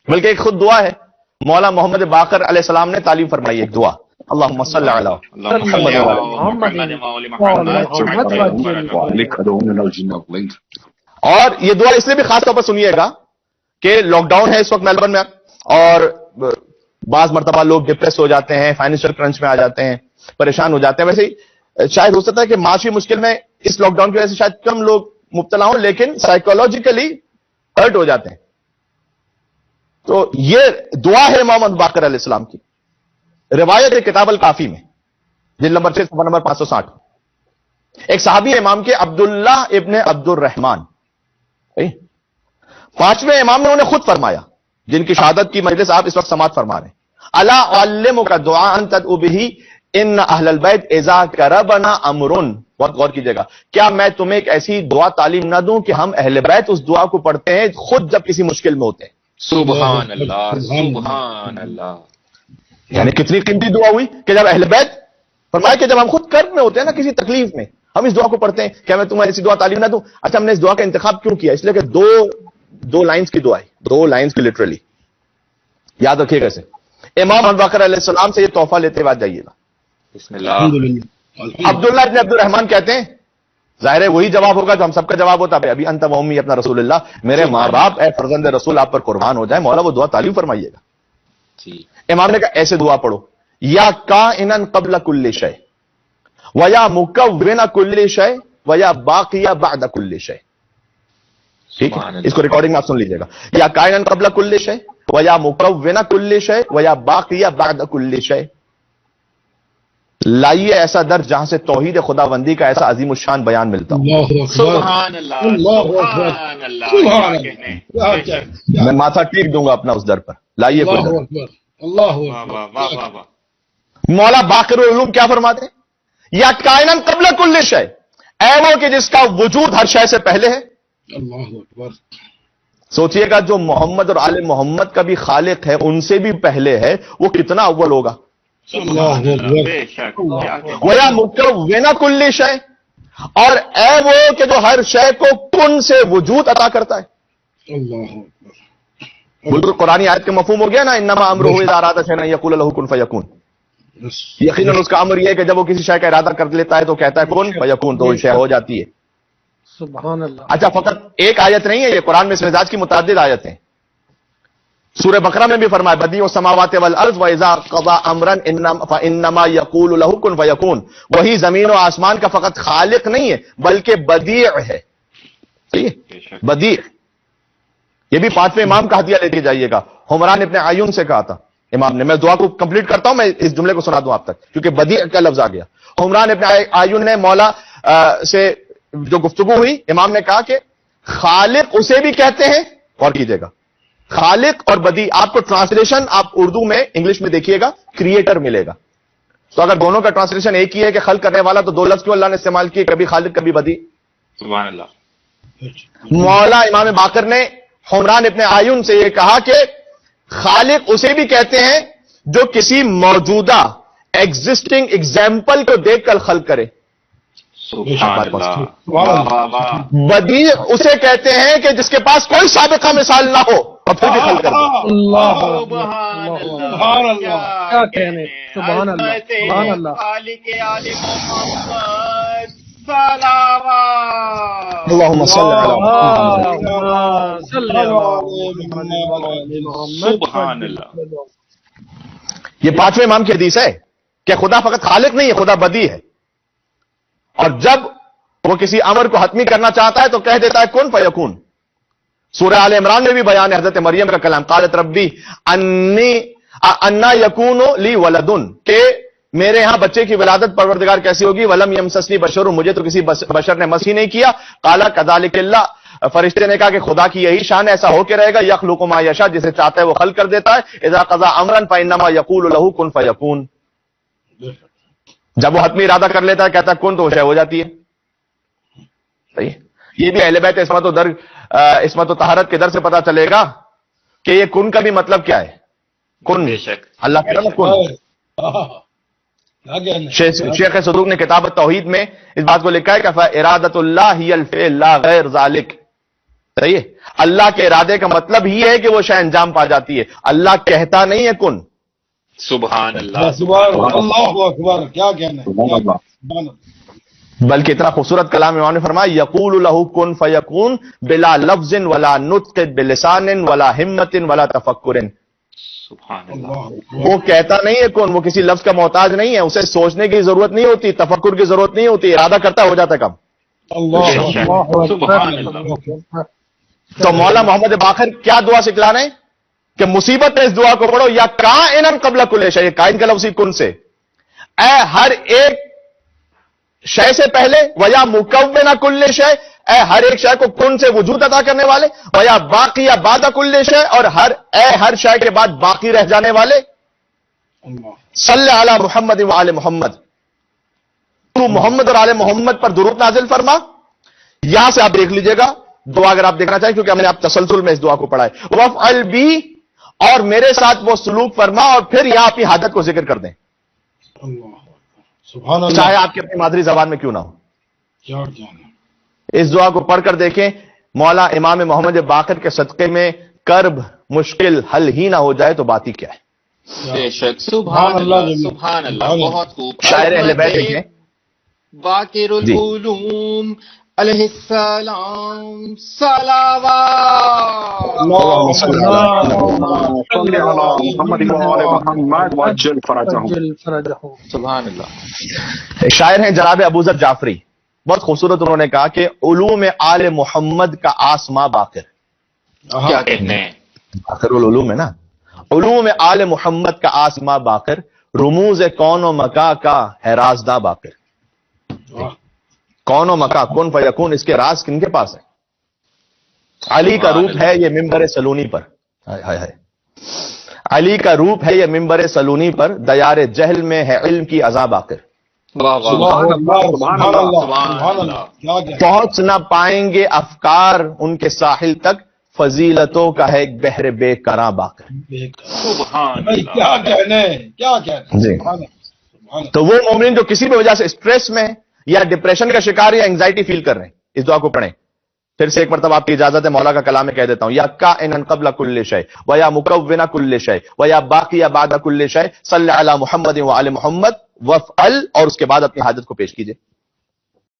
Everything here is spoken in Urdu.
بلکہ ایک خود دعا ہے مولا محمد باقر علیہ السلام نے تعلیم فرمائی، ایک دعا اللہم صلی علی محمد، اور یہ دعا اس لیے بھی خاص طور پر سنیے گا کہ لاک ڈاؤن ہے اس وقت میلبرن میں، اور بعض مرتبہ لوگ ڈپریس ہو جاتے ہیں، فائنینشیل کرنچ میں آ جاتے ہیں، پریشان ہو جاتے ہیں. ویسے ہی شاید ہو سکتا ہے کہ معاشی مشکل میں اس لاک ڈاؤن کی وجہ سے شاید کم لوگ مبتلا ہوں، لیکن سائیکولوجیکلی ہرٹ ہو جاتے ہیں. تو یہ دعا ہے محمد باقر علیہ السلام کی، روایت ہے کتاب الکافی میں، جلد نمبر 6 صفحہ نمبر 560. ایک صحابی امام کے عبداللہ ابن عبد الرحمن، پانچویں امام نے انہیں خود فرمایا، جن کی شہادت کی مجلس آپ اس وقت سماعت فرما رہے ہیں. الا اعلمک دعاء تدعو به ان اہل البیت اذا کربنا امر. بہت غور کیجیے گا، کیا میں تمہیں ایک ایسی دعا تعلیم نہ دوں کہ ہم اہل بیت اس دعا کو پڑھتے ہیں خود جب کسی مشکل میں ہوتے ہیں. سبحان اللہ، سبحان اللہ. یعنی کتنی قیمتی دعا ہوئی کہ جب اہل بیت فرمایا کہ جب ہم خود کرب میں ہوتے ہیں نا، کسی تکلیف میں، ہم اس دعا کو پڑھتے ہیں. کیا میں تمہیں ایسی دعا تعلیم نہ دوں؟ اچھا، ہم نے اس دعا کا انتخاب کیوں کیا؟ اس لیے کہ دو لائنز کی دعا ہے، 2 لائنز کی لٹرلی. یاد رکھیے گا اسے. امام ابو بکر علیہ السلام سے یہ تحفہ لیتے ہوئے جائیے گا. بسم اللہ. عبداللہ ابن عبد الرحمن کہتے ہیں، ظاہر ہے وہی جواب ہوگا جو ہم سب کا جواب ہوتا ہے، ابھی انت و امی اپنا رسول اللہ، میرے ماں باپ اے فرزند رسول آپ پر قربان ہو جائے، مولا وہ دعا تعلیم فرمائیے گا. امام نے کہا ایسے دعا پڑھو، یا کائنن قبل کل شے ویا مکون کل شے ویا باقیہ بعد کل شے. ٹھیک ہے، اس کو ریکارڈنگ میں آپ سن لیجیے گا. یا کائنن قبل کل شے ویا مکون کل شے ویا باقیہ بعد کل شے. لائیے ایسا درس جہاں سے توحید خدا بندی کا ایسا عظیم الشان بیان ملتا ہو. سبحان اللہ، سبحان اللہ. میں ماتھا ٹیک دوں گا اپنا اس در پر. لائیے مولا باقر العلوم کیا فرماتے ہیں؟ یا کائنن قبل کل شے، اے وہ کہ جس کا وجود ہر شے سے پہلے ہے. سوچئے گا جو محمد اور آل محمد کا بھی خالق ہے ان سے بھی پہلے ہے، وہ کتنا اول ہوگا. وَيَا مُكَوِّنَ كُلِّ شَيْءٍ، اور اے وہ کہ جو ہر شے کو کن سے وجود عطا کرتا ہے. بالکل قرآنی آیت کے مفہوم ہو گیا نا، انما امرہ اذا اراد شیئا ان یقول له کن فیکون. یقیناً اس کا امر یہ ہے کہ جب وہ کسی شے کا ارادہ کر لیتا ہے تو کہتا ہے کن فیکون، تو وہ شے ہو جاتی ہے. سبحان اللہ. اچھا، فقط ایک آیت نہیں ہے یہ، قرآن میں اس مزاج کی متعدد آیتیں. سورہ بقرہ میں بھی فرمایا بدیع السماوات والارض واذا قضى امرا فانما يقول له كن فيكون. وہی زمین و آسمان کا فقط خالق نہیں ہے بلکہ بدیع ہے. صحیح ہے، بدیع. یہ بھی 5ویں امام کا ہدیہ لے کے جائیے گا. حمران ابن عیون سے کہا تھا امام نے. میں دعا کو کمپلیٹ کرتا ہوں، میں اس جملے کو سنا دوں آپ تک کیونکہ بدیع کا لفظ آ گیا. حمران ابن عیون نے مولا سے جو گفتگو ہوئی، امام نے کہا کہ خالق اسے بھی کہتے ہیں، اور کیجیے گا خالق اور بدیع. آپ کو ٹرانسلیشن آپ اردو میں انگلش میں دیکھیے گا کریٹر ملے گا. تو اگر دونوں کا ٹرانسلیشن ایک ہی ہے کہ خلق کرنے والا، تو 2 لفظ کیوں اللہ نے استعمال کیے، کبھی خالق کبھی بدیع. سبحان اللہ. مولا امام باقر نے حمران ابن عیون سے یہ کہا کہ خالق اسے بھی کہتے ہیں جو کسی موجودہ ایگزسٹنگ ایگزامپل کو دیکھ کر خلق کرے. بدیع اسے کہتے ہیں کہ جس کے پاس کوئی سابقہ مثال نہ ہو اور پھر بھی خلق کرے. سبحان اللہ، سبحان اللہ. اللہم صلی سبحان اللہ. یہ 5ویں امام کی حدیث ہے کہ خدا فقط خالق نہیں ہے، خدا بدیع ہے. اور جب وہ کسی امر کو حتمی کرنا چاہتا ہے تو کہہ دیتا ہے کن فیکون. سورہ آل عمران میں بھی بیان ہے حضرت مریم کا کلام، قالت ربی انا یکون لی ولد، کہ میرے ہاں بچے کی ولادت پروردگار کیسی ہوگی. ولم یمسسنی بشر، مجھے تو کسی بشر نے مس ہی نہیں کیا. قال کذالک اللہ، فرشتے نے کہا کہ خدا کی یہی شان ہے، ایسا ہو کے رہے گا. یخلق ما یشاء، جسے چاہتا ہے وہ خلق کر دیتا ہے. اذا قضى امرا فانما یقول له کن فیکون. جب وہ حتمی ارادہ کر لیتا ہے کہتا ہے کن، تو وہ شے ہو جاتی ہے. صحیح. یہ بھی اہل بیت عصمت و طہارت کے در سے پتا چلے گا کہ یہ کن کا بھی مطلب کیا ہے. کن، اللہ کہہ رہا نا کن. شیخ صدوق نے کتاب التوحید میں اس بات کو لکھا ہے کہ ارادت اللہ ہی الفعل لا غیر ذالک. صحیح ہے. اللہ کے ارادے کا مطلب ہی ہے کہ وہ شے انجام پا جاتی ہے. اللہ کہتا نہیں ہے کن. سبحان اللہ. اللہ اکبر. کیا کہنا ہے. سبحان اللہ. بلکہ اتنا خوبصورت کلام امام نے فرمایا یقول لہ کن فیکون بلا لفظ ولا نطق بلسان ولا ہمت ولا تفکر. سبحان اللہ. وہ کہتا نہیں ہے کون، وہ کسی لفظ کا محتاج نہیں ہے، اسے سوچنے کی ضرورت نہیں ہوتی، تفکر کی ضرورت نہیں ہوتی، ارادہ کرتا ہو جاتا کم. سبحان اللہ. تو مولا محمد باقر کیا دعا سکھلانا ہے کہ مصیبت ہے اس دعا کو پڑھو. یا کائنن قبل کل شیء، کائن کا لفظ کن سے، اے ہر ایک شے سے پہلے، ویا مکون کل شے، اے ہر ایک شے کو کن سے وجود عطا کرنے والے، ویا باقی یا بعد کل شے، اور ہر شے کے بعد باقی رہ جانے والے. صلی علی محمد و آل محمد، تو محمد اور آل محمد پر درود نازل فرما. یہاں سے آپ دیکھ لیجئے گا دعا اگر آپ دیکھنا چاہیں، کیونکہ ہم نے آپ تسلسل میں اس دعا کو پڑھا ہے. وفعل بی، اور میرے ساتھ وہ سلوک فرما، اور پھر یہاں اپنی حاجت کو ذکر کر دیں، سبحان اللہ. چاہے آپ کی اپنی مادری زبان میں کیوں نہ ہو. کیا کہنا. اس دعا کو پڑھ کر دیکھیں، مولا امام محمد باقر کے صدقے میں کرب مشکل حل ہی نہ ہو جائے تو بات ہی کیا ہے. بے شک. سبحان اللہ. سبحان اللہ. بہت خوب. شاعر اہل بیت لکھیں. باقر العلوم علیہ السلام صلوات. اللهم صل صلی محمد محمد وعجل فرجہ. جل فرجہ. سبحان اللہ. ایک شاعر ہیں جناب ابوذر جعفری، بہت خوبصورت انہوں نے کہا کہ علوم آل محمد کا آسماں باقر. کیا کہنے ہیں. باقر العلوم ہے نا. علوم آل محمد کا آسماں باقر، رموز کون و مکا کا ہے رازداں باقر. کون و مکا، کن فیکون، اس کے راز کن کے پاس ہے؟ علی کا روپ ہے یہ ممبر سلونی پر. علی کا روپ ہے یہ ممبر سلونی پر، دیار جہل میں ہے علم کی عزا باقر. سبحان اللہ. سبحان اللہ. سبحان اللہ. کیا کہنا. پہنچ نہ پائیں گے افکار ان کے ساحل تک، فضیلتوں کا ہے ایک بحر بے کراں باقر. سبحان اللہ. کیا کہنے. کیا کہنا. جی. سبحان اللہ. تو وہ مومن جو کسی بھی وجہ سے اسٹریس میں یا ڈپریشن کا شکار یا انگزائٹی فیل کر رہے ہیں، اس دعا کو پڑھیں. پھر سے ایک مرتبہ آپ کی اجازت ہے، مولا کا کلام میں کہہ دیتا ہوں. یا کائنن قبل کل شیء ویا مکون کل شیء ویا باقی بعد کل شیء، صلی علی محمد و آل محمد وفعل، اور اس کے بعد اپنی حاجت کو پیش کیجئے.